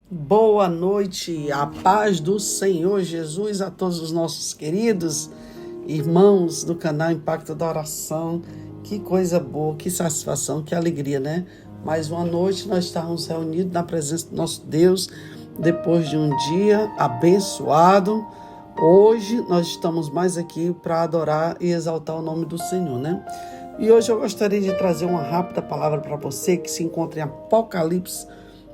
Boa noite, a paz do Senhor Jesus a todos os nossos queridos irmãos do canal Impacto da Oração. Que coisa boa, que satisfação, que alegria, né? Mais uma noite nós estamos reunidos na presença do nosso Deus, depois de um dia abençoado. Hoje nós estamos mais aqui para adorar e exaltar o nome do Senhor, né? E hoje eu gostaria de trazer uma rápida palavra para você que se encontra em Apocalipse,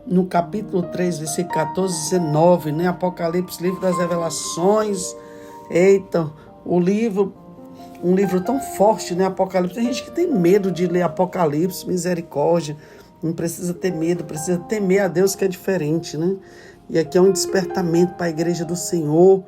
no capítulo 3, versículo 14 e 19, né? Apocalipse, livro das revelações. Eita, um livro tão forte, né? Apocalipse. Tem gente que tem medo de ler Apocalipse, misericórdia. Não precisa ter medo, precisa temer a Deus, que é diferente, né? E aqui é um despertamento para a igreja do Senhor,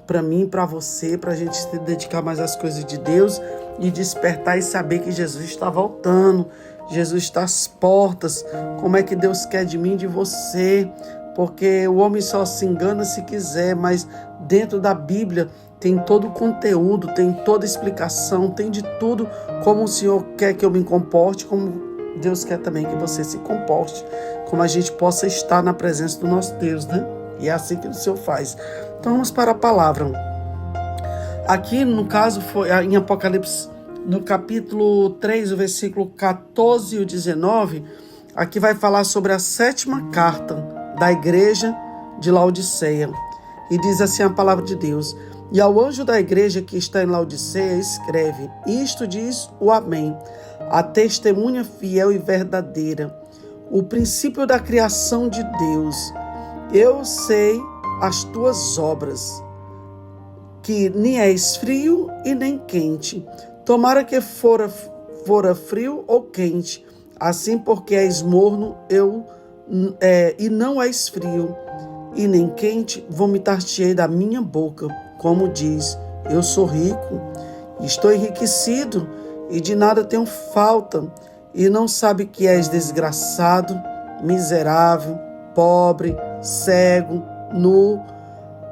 para mim, para você, para a gente se dedicar mais às coisas de Deus e despertar e saber que Jesus está voltando. Jesus está às portas. Como é que Deus quer de mim e de você? Porque o homem só se engana se quiser, mas dentro da Bíblia tem todo o conteúdo, tem toda a explicação, tem de tudo, como o Senhor quer que eu me comporte, como Deus quer também que você se comporte, como a gente possa estar na presença do nosso Deus, né? E é assim que o Senhor faz. Então vamos para a palavra. Aqui, no caso, foi em Apocalipse, no capítulo 3, o versículo 14 e o 19, aqui vai falar sobre a sétima carta da igreja de Laodiceia. E diz assim a palavra de Deus: E ao anjo da igreja que está em Laodiceia escreve: Isto diz o Amém, a testemunha fiel e verdadeira, o princípio da criação de Deus. Eu sei as tuas obras, que nem és frio e nem quente. Tomara que fora frio ou quente, assim porque és morno e não és frio e nem quente, vomitar-te-ei da minha boca. Como diz, eu sou rico, estou enriquecido e de nada tenho falta, e não sabe que és desgraçado, miserável, pobre, cego, nu.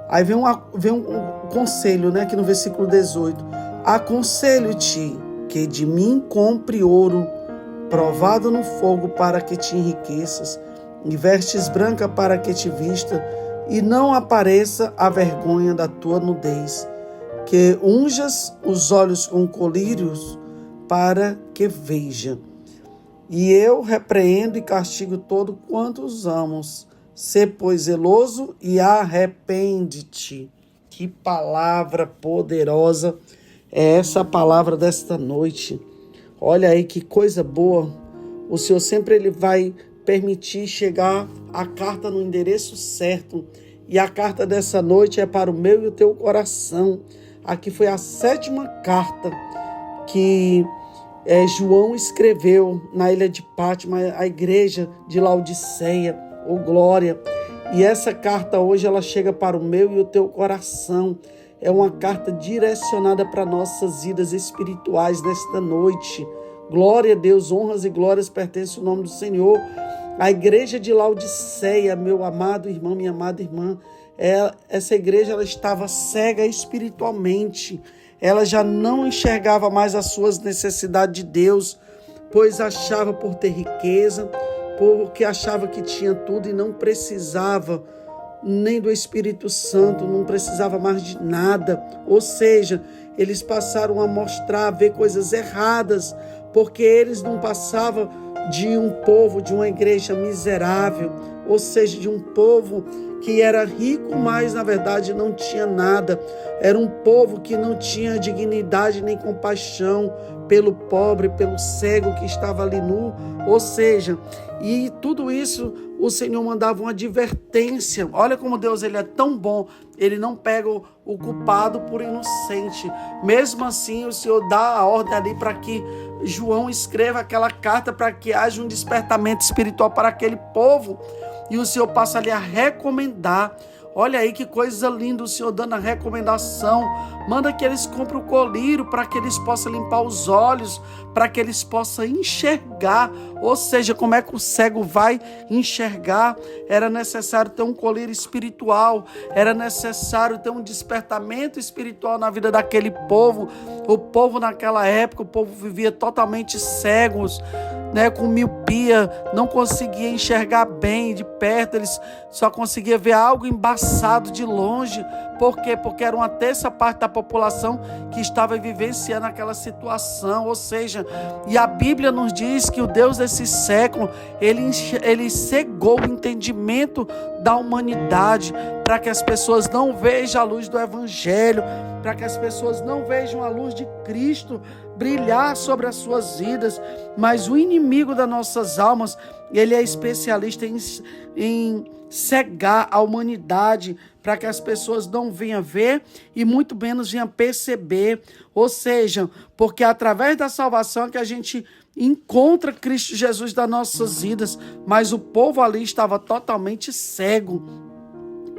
Aí vem um conselho, né, aqui no versículo 18. Aconselho-te que de mim compre ouro, provado no fogo, para que te enriqueças, e vestes branca para que te vista, e não apareça a vergonha da tua nudez. Que unjas os olhos com colírios, para que veja. E eu repreendo e castigo todo quanto os amos. Sê, pois, zeloso e arrepende-te. Que palavra poderosa é essa palavra desta noite. Olha aí que coisa boa. O Senhor sempre ele vai permitir chegar a carta no endereço certo. E a carta dessa noite é para o meu e o teu coração. Aqui foi a sétima carta que João escreveu na ilha de Pátimo, a igreja de Laodiceia. Oh, glória! E essa carta hoje ela chega para o meu e o teu coração. É uma carta direcionada para nossas vidas espirituais nesta noite. Glória a Deus, honras e glórias pertencem ao nome do Senhor. A igreja de Laodiceia, meu amado irmão, minha amada irmã, essa igreja ela estava cega espiritualmente. Ela já não enxergava mais as suas necessidades de Deus, pois achava por ter riqueza, porque achava que tinha tudo e não precisava nem do Espírito Santo, não precisava mais de nada. Ou seja, eles passaram a mostrar, a ver coisas erradas, porque eles não passavam de um povo, de uma igreja miserável, ou seja, de um povo que era rico, mas na verdade não tinha nada. Era um povo que não tinha dignidade nem compaixão pelo pobre, pelo cego que estava ali nu. Ou seja, e tudo isso o Senhor mandava uma advertência. Olha como Deus ele é tão bom. Ele não pega o culpado por inocente. Mesmo assim, o Senhor dá a ordem ali para que João escreva aquela carta, para que haja um despertamento espiritual para aquele povo. E o Senhor passa ali a recomendar. Olha aí que coisa linda, o Senhor dando a recomendação. Manda que eles comprem o colírio para que eles possam limpar os olhos, para que eles possam enxergar. Ou seja, como é que o cego vai enxergar? Era necessário ter um colírio espiritual, era necessário ter um despertamento espiritual na vida daquele povo. O povo naquela época, o povo vivia totalmente cegos. né, com miopia, não conseguia enxergar bem de perto, eles só conseguiam ver algo embaçado de longe. Por quê? Porque era uma terça parte da população que estava vivenciando aquela situação. Ou seja, e a Bíblia nos diz que o Deus desse século, ele cegou o entendimento da humanidade para que as pessoas não vejam a luz do Evangelho, para que as pessoas não vejam a luz de Cristo brilhar sobre as suas vidas. Mas o inimigo das nossas almas, ele é especialista em cegar a humanidade para que as pessoas não venham ver e muito menos venham perceber. Ou seja, porque através da salvação é que a gente encontra Cristo Jesus das nossas vidas, mas o povo ali estava totalmente cego.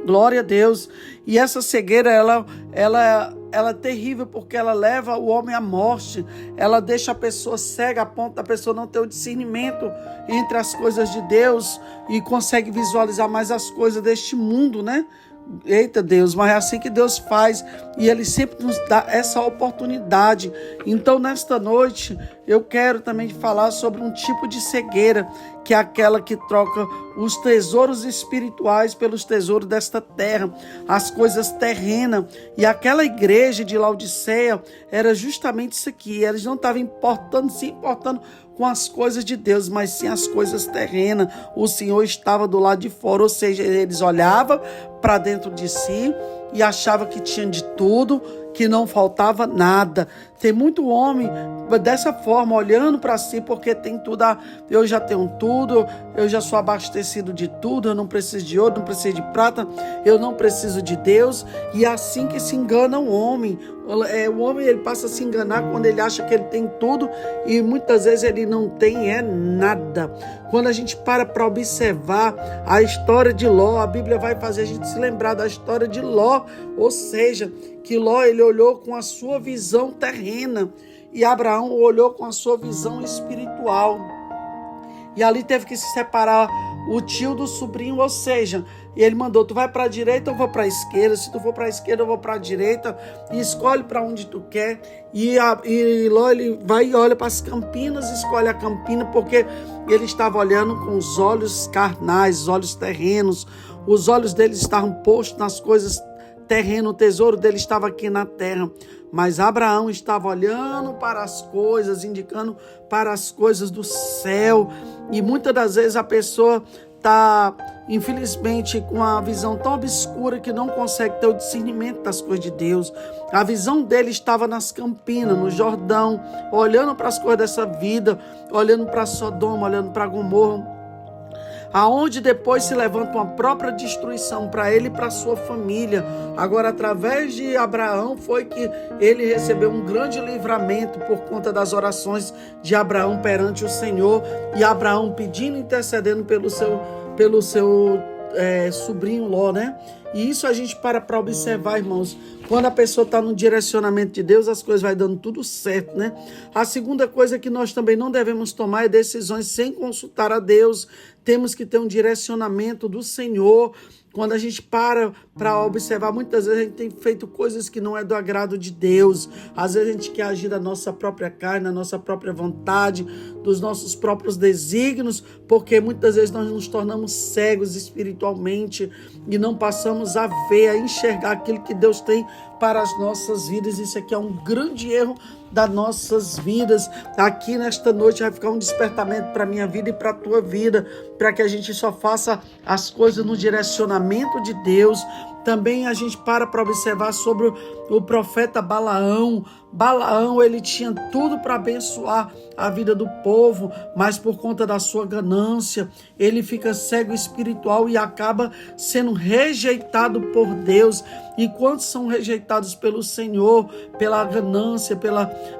Glória a Deus. E essa cegueira, ela é terrível, porque ela leva o homem à morte. Ela deixa a pessoa cega a ponto da pessoa não ter o discernimento entre as coisas de Deus e consegue visualizar mais as coisas deste mundo, né? Eita Deus, mas é assim que Deus faz e Ele sempre nos dá essa oportunidade. Então nesta noite eu quero também falar sobre um tipo de cegueira, que é aquela que troca os tesouros espirituais pelos tesouros desta terra, as coisas terrenas. E aquela igreja de Laodiceia era justamente isso aqui. Eles não estavam se importando com as coisas de Deus, mas sim as coisas terrenas. O Senhor estava do lado de fora, ou seja, eles olhavam para dentro de si e achavam que tinha de tudo, que não faltava nada. Tem muito homem dessa forma, olhando para si, porque tem tudo. Eu já tenho tudo, eu já sou abastecido de tudo, eu não preciso de ouro, não preciso de prata, eu não preciso de Deus. E é assim que se engana o homem. O homem, ele passa a se enganar quando ele acha que ele tem tudo e muitas vezes ele não tem nada. Quando a gente para observar a história de Ló, a Bíblia vai fazer a gente se lembrar da história de Ló, ou seja, que Ló, ele olhou com a sua visão terrena e Abraão olhou com a sua visão espiritual. E ali teve que se separar o tio do sobrinho, ou seja, ele mandou: tu vai para a direita, eu vou para a esquerda. Se tu for para a esquerda, eu vou para a direita. E escolhe para onde tu quer. E Ló, ele vai e olha para as campinas, escolhe a campina, porque ele estava olhando com os olhos carnais, os olhos terrenos. Os olhos dele estavam postos nas coisas terrenas, o tesouro dele estava aqui na terra. Mas Abraão estava olhando para as coisas, indicando para as coisas do céu. E muitas das vezes a pessoa está, infelizmente, com a visão tão obscura que não consegue ter o discernimento das coisas de Deus. A visão dele estava nas campinas, no Jordão, olhando para as coisas dessa vida, olhando para Sodoma, olhando para Gomorra, aonde depois se levanta uma própria destruição para ele e para sua família. Agora, através de Abraão, foi que ele recebeu um grande livramento por conta das orações de Abraão perante o Senhor, e Abraão pedindo, intercedendo pelo seu sobrinho Ló, né? E isso a gente para observar, irmãos. Quando a pessoa está no direcionamento de Deus, as coisas vai dando tudo certo, né? A segunda coisa que nós também não devemos tomar é decisões sem consultar a Deus. Temos que ter um direcionamento do Senhor. Quando a gente para observar, muitas vezes a gente tem feito coisas que não é do agrado de Deus. Às vezes a gente quer agir da nossa própria carne, da nossa própria vontade, dos nossos próprios desígnios, porque muitas vezes nós nos tornamos cegos espiritualmente e não passamos a ver, a enxergar aquilo que Deus tem para as nossas vidas. Isso aqui é um grande erro das nossas vidas. Aqui nesta noite vai ficar um despertamento para a minha vida e para a tua vida, para que a gente só faça as coisas no direcionamento de Deus. Também a gente para observar sobre o profeta Balaão. Balaão, ele tinha tudo para abençoar a vida do povo, mas por conta da sua ganância, ele fica cego espiritual e acaba sendo rejeitado por Deus. E quantos são rejeitados pelo Senhor, pela ganância,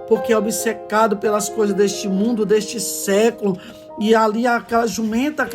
porque é obcecado pelas coisas deste mundo, deste século. E ali aquela jumenta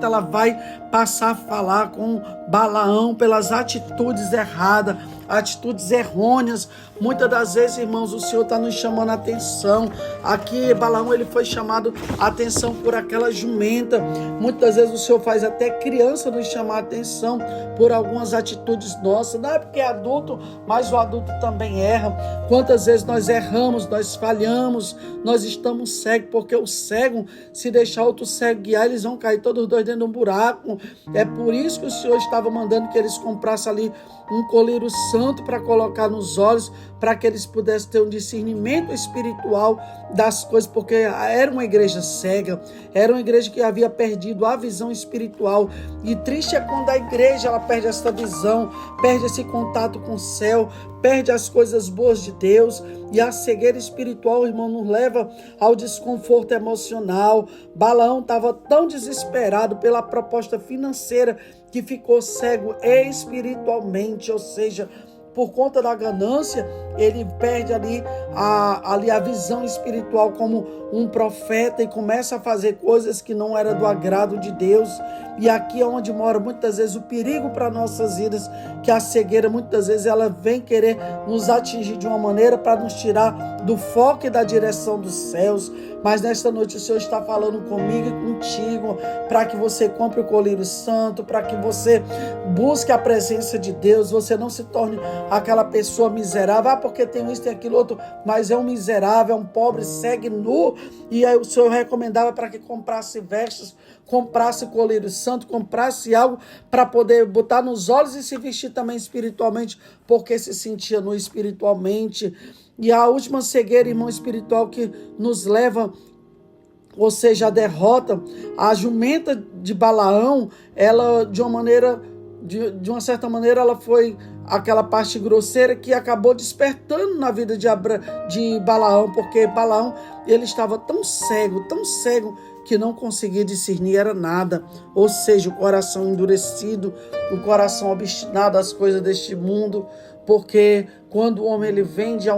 ela vai passar a falar com Balaão pelas atitudes erradas, atitudes errôneas. Muitas das vezes, irmãos, o Senhor está nos chamando a atenção. Aqui, Balaão, ele foi chamado a atenção por aquela jumenta. Muitas vezes o Senhor faz até criança nos chamar a atenção por algumas atitudes nossas. Não é porque é adulto, mas o adulto também erra. Quantas vezes nós erramos, nós falhamos, nós estamos cegos, porque o cego, se deixar outro cego guiar, eles vão cair todos os dois dentro de um buraco. É por isso que o Senhor estava mandando que eles comprassem ali um colírio santo para colocar nos olhos, para que eles pudessem ter um discernimento espiritual das coisas, porque era uma igreja cega, era uma igreja que havia perdido a visão espiritual. E triste é quando a igreja ela perde essa visão, perde esse contato com o céu, perde as coisas boas de Deus, e a cegueira espiritual, irmão, nos leva ao desconforto emocional. Balaão estava tão desesperado pela proposta financeira que ficou cego espiritualmente, ou seja, por conta da ganância, ele perde ali a visão espiritual como um profeta e começa a fazer coisas que não era do agrado de Deus. E aqui é onde mora muitas vezes o perigo para nossas vidas, que a cegueira muitas vezes ela vem querer nos atingir de uma maneira para nos tirar do foco e da direção dos céus. Mas nesta noite o Senhor está falando comigo e contigo para que você compre o colírio santo, para que você busque a presença de Deus, você não se torne aquela pessoa miserável, porque tem isso, tem aquilo outro, mas é um miserável, é um pobre, segue nu. E aí o Senhor recomendava para que comprasse vestes, comprasse colírio santo, comprasse algo para poder botar nos olhos e se vestir também espiritualmente, porque se sentia nu espiritualmente. E a última cegueira, irmão, espiritual que nos leva, ou seja, a derrota, a jumenta de Balaão, ela de uma certa maneira, ela foi aquela parte grosseira que acabou despertando na vida de Balaão, porque Balaão, ele estava tão cego, que não conseguia discernir era nada. Ou seja, o coração endurecido, o coração obstinado às coisas deste mundo, porque quando o homem ele vende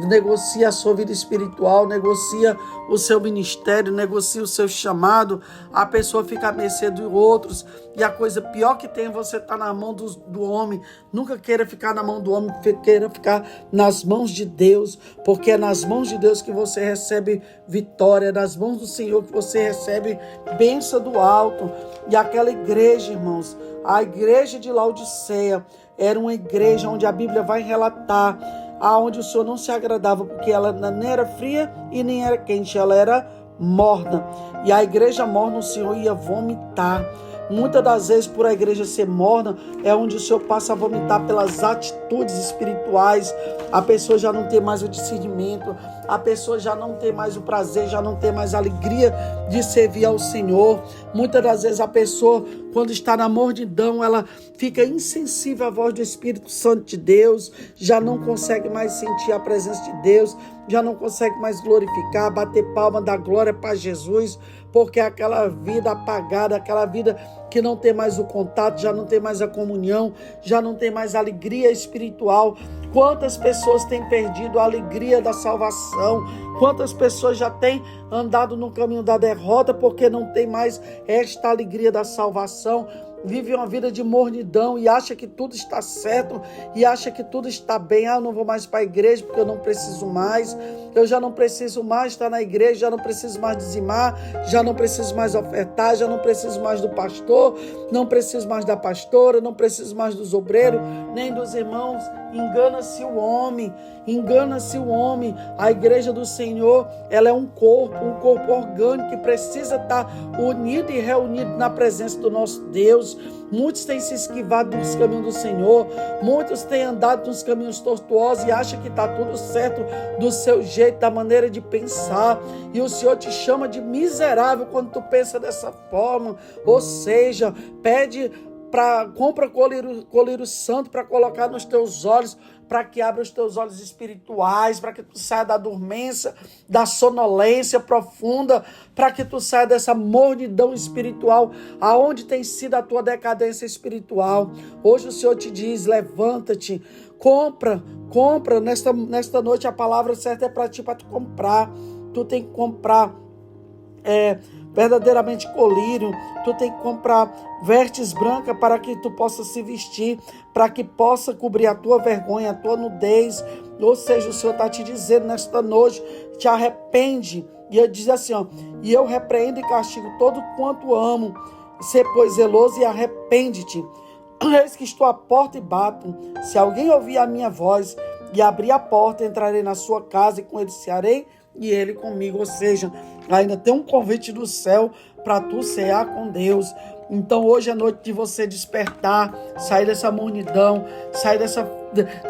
negocia a sua vida espiritual, negocia o seu ministério, negocia o seu chamado, a pessoa fica à mercê de outros, e a coisa pior que tem é você estar na mão do homem. Nunca queira ficar na mão do homem, queira ficar nas mãos de Deus, porque é nas mãos de Deus que você recebe vitória, é nas mãos do Senhor que você recebe bênção do alto. E aquela igreja, irmãos, a igreja de Laodiceia, era uma igreja onde a Bíblia vai relatar aonde o Senhor não se agradava, porque ela nem era fria e nem era quente, ela era morna. E a igreja morna, o Senhor ia vomitar. Muitas das vezes, por a igreja ser morna, é onde o Senhor passa a vomitar pelas atitudes espirituais. A pessoa já não tem mais o discernimento, a pessoa já não tem mais o prazer, já não tem mais a alegria de servir ao Senhor. Muitas das vezes a pessoa, quando está na mornidão, ela fica insensível à voz do Espírito Santo de Deus, já não consegue mais sentir a presença de Deus, já não consegue mais glorificar, bater palma, dar glória para Jesus, porque aquela vida apagada, aquela vida que não tem mais o contato, já não tem mais a comunhão, já não tem mais a alegria espiritual. Quantas pessoas têm perdido a alegria da salvação? Quantas pessoas já têm andado no caminho da derrota porque não tem mais esta alegria da salvação? Vive uma vida de mornidão e acha que tudo está certo e acha que tudo está bem. Eu não vou mais para a igreja porque eu não preciso mais. Eu já não preciso mais estar na igreja, já não preciso mais dizimar, já não preciso mais ofertar, já não preciso mais do pastor, não preciso mais da pastora, não preciso mais dos obreiros, nem dos irmãos. Engana-se o homem, engana-se o homem. A igreja do Senhor, ela é um corpo orgânico que precisa estar unido e reunido na presença do nosso Deus. Muitos têm se esquivado dos caminhos do Senhor, muitos têm andado nos caminhos tortuosos e acham que está tudo certo do seu jeito, da maneira de pensar. E o Senhor te chama de miserável quando tu pensa dessa forma. Ou seja, compra colírio santo para colocar nos teus olhos, para que abra os teus olhos espirituais, para que tu saia da dormência, da sonolência profunda, para que tu saia dessa mornidão espiritual, aonde tem sido a tua decadência espiritual. Hoje o Senhor te diz, levanta-te, compra, nesta noite a palavra certa é para ti, para tu comprar. Tu tem que comprar verdadeiramente colírio. Tu tem que comprar vestes brancas para que tu possa se vestir, para que possa cobrir a tua vergonha, a tua nudez. Ou seja, o Senhor está te dizendo nesta noite, te arrepende. E ele diz assim, ó, e eu repreendo e castigo todo quanto amo. Sê, pois, zeloso e arrepende-te. Eis que estou à porta e bato. Se alguém ouvir a minha voz e abrir a porta, entrarei na sua casa e com ele cearei e ele comigo. Ou seja, ainda tem um convite do céu para tu cear com Deus. Então hoje é noite de você despertar, sair dessa mornidão, sair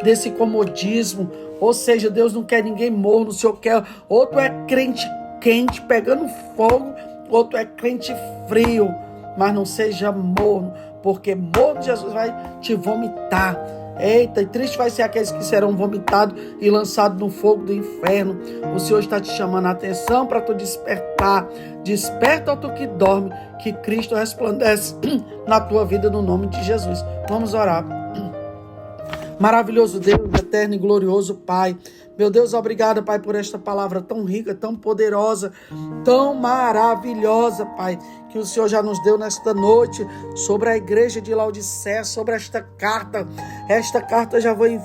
desse comodismo. Ou seja, Deus não quer ninguém morno. O Senhor quer, ou tu é crente quente, pegando fogo, ou tu é crente frio, mas não seja morno, porque morno Jesus vai te vomitar. Eita, e triste vai ser aqueles que serão vomitados e lançados no fogo do inferno. O Senhor está te chamando a atenção para tu despertar. Desperta, ó tu que dorme, que Cristo resplandece na tua vida no nome de Jesus. Vamos orar. Maravilhoso Deus, eterno e glorioso Pai. Meu Deus, obrigado, Pai, por esta palavra tão rica, tão poderosa, tão maravilhosa, Pai, que o Senhor já nos deu nesta noite sobre a igreja de Laodiceia, sobre esta carta. Esta carta já veio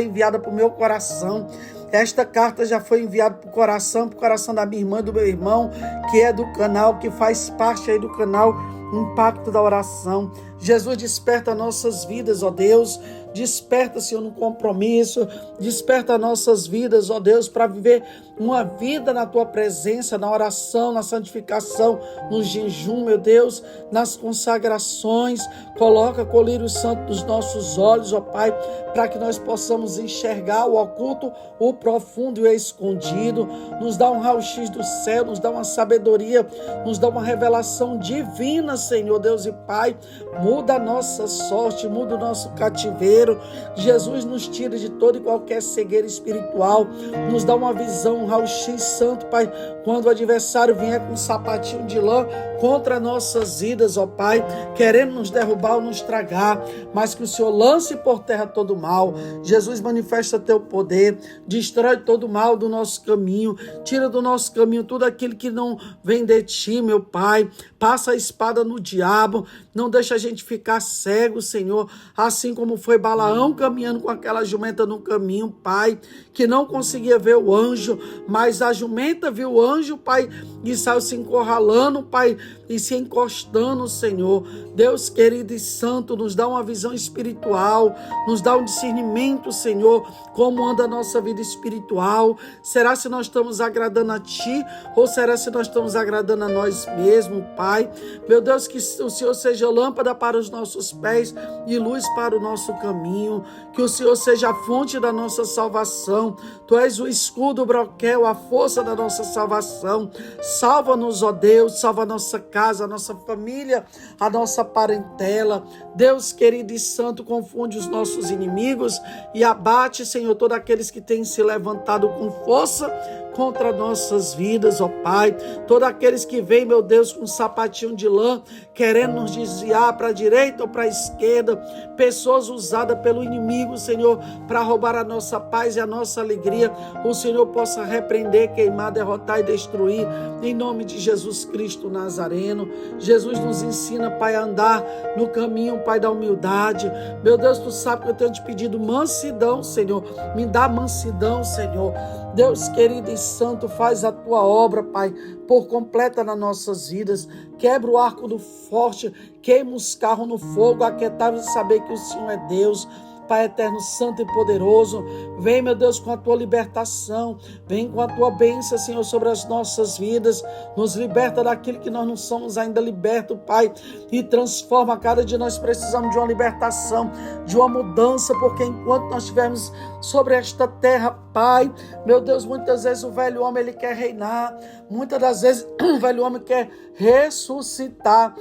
enviada para o meu coração. Esta carta já foi enviada para o coração da minha irmã, do meu irmão, que é do canal, que faz parte aí do canal Impacto da Oração. Jesus, desperta nossas vidas, ó Deus. Desperta, Senhor, no compromisso. Desperta nossas vidas, ó Deus, para viver uma vida na Tua presença, na oração, na santificação, no jejum, meu Deus, nas consagrações. Coloca colírio santo dos nossos olhos, ó Pai, para que nós possamos enxergar o oculto, o profundo e o escondido. Nos dá um raio-x do céu, nos dá uma sabedoria, nos dá uma revelação divina, Senhor, Deus e Pai. Muda a nossa sorte, muda o nosso cativeiro. Jesus nos tira de toda e qualquer cegueira espiritual. Nos dá uma visão, um raio-x santo, Pai, quando o adversário vier com um sapatinho de lã contra nossas vidas, ó Pai, querendo nos derrubar ou nos tragar, mas que o Senhor lance por terra todo o mal. Jesus, manifesta Teu poder, destrói todo o mal do nosso caminho, tira do nosso caminho tudo aquilo que não vem de Ti, meu Pai. Passa a espada no diabo, não deixa a gente ficar cego, Senhor, assim como foi Balaão caminhando com aquela jumenta no caminho, Pai, que não conseguia ver o anjo, mas a jumenta viu o anjo, Pai, e saiu se encurralando, Pai, e se encostando, Senhor. Deus querido e santo, nos dá uma visão espiritual, nos dá um discernimento, Senhor, como anda a nossa vida espiritual. Será se nós estamos agradando a Ti, ou será se nós estamos agradando a nós mesmos, Pai? Meu Deus, que o Senhor seja lâmpada para os nossos pés e luz para o nosso caminho, que o Senhor seja a fonte da nossa salvação. Tu és o escudo, o broquel, a força da nossa salvação. Salva-nos, ó Deus, salva a nossa casa, a nossa família, a nossa parentela. Deus querido e santo, confunde os nossos inimigos e abate, Senhor, todos aqueles que têm se levantado com força contra nossas vidas, ó Pai. Todos aqueles que vêm, meu Deus, com um sapatinho de lã, querendo nos desviar para a direita ou para a esquerda. Pessoas usadas pelo inimigo, Senhor, para roubar a nossa paz e a nossa alegria. O Senhor possa repreender, queimar, derrotar e destruir. Em nome de Jesus Cristo Nazareno. Jesus nos ensina, Pai, a andar no caminho, Pai, da humildade. Meu Deus, Tu sabe que eu tenho te pedido mansidão, Senhor. Me dá mansidão, Senhor. Deus querido e santo, faz a Tua obra, Pai, por completa nas nossas vidas. Quebra o arco do forte, queima os carros no fogo, aquietai-vos e saber que o Senhor é Deus. Pai eterno, santo e poderoso, vem, meu Deus, com a Tua libertação, vem com a Tua bênção, Senhor, sobre as nossas vidas, nos liberta daquilo que nós não somos ainda libertos, Pai, e transforma. Cada dia nós precisamos de uma libertação, de uma mudança, porque enquanto nós estivermos sobre esta terra, Pai, meu Deus, muitas vezes o velho homem, ele quer reinar, muitas das vezes o velho homem quer ressuscitar,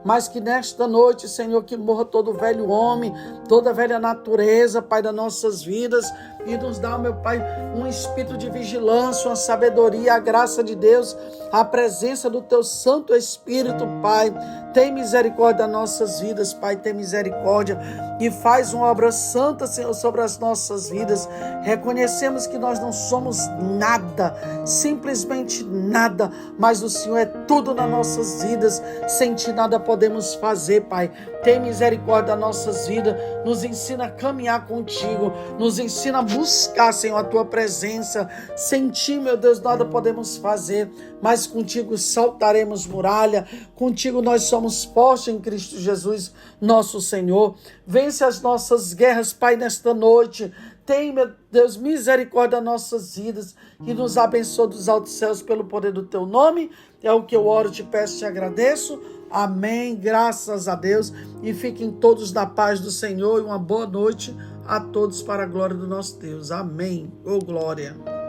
mas que nesta noite, Senhor, que morra todo velho homem, toda velha natureza, Pai, das nossas vidas, e nos dá, meu Pai, um espírito de vigilância, uma sabedoria, a graça de Deus, a presença do Teu Santo Espírito, Pai. Tem misericórdia das nossas vidas, Pai, tem misericórdia e faz uma obra santa, Senhor, sobre as nossas vidas. Reconhecemos que nós não somos nada, simplesmente nada, mas o Senhor é tudo nas nossas vidas. Sem Ti nada podemos fazer, Pai. Tem misericórdia das nossas vidas, nos ensina a caminhar contigo, nos ensina a buscar, Senhor, a Tua presença. Sem Ti, meu Deus, nada podemos fazer, mas contigo saltaremos muralha, contigo nós somos fortes em Cristo Jesus, nosso Senhor. Vence as nossas guerras, Pai, nesta noite. Tem, meu Deus, misericórdia das nossas vidas e nos abençoa dos altos céus pelo poder do Teu nome. É o que eu oro, te peço, te agradeço. Amém, graças a Deus. E fiquem todos na paz do Senhor e uma boa noite a todos para a glória do nosso Deus. Amém. Glória.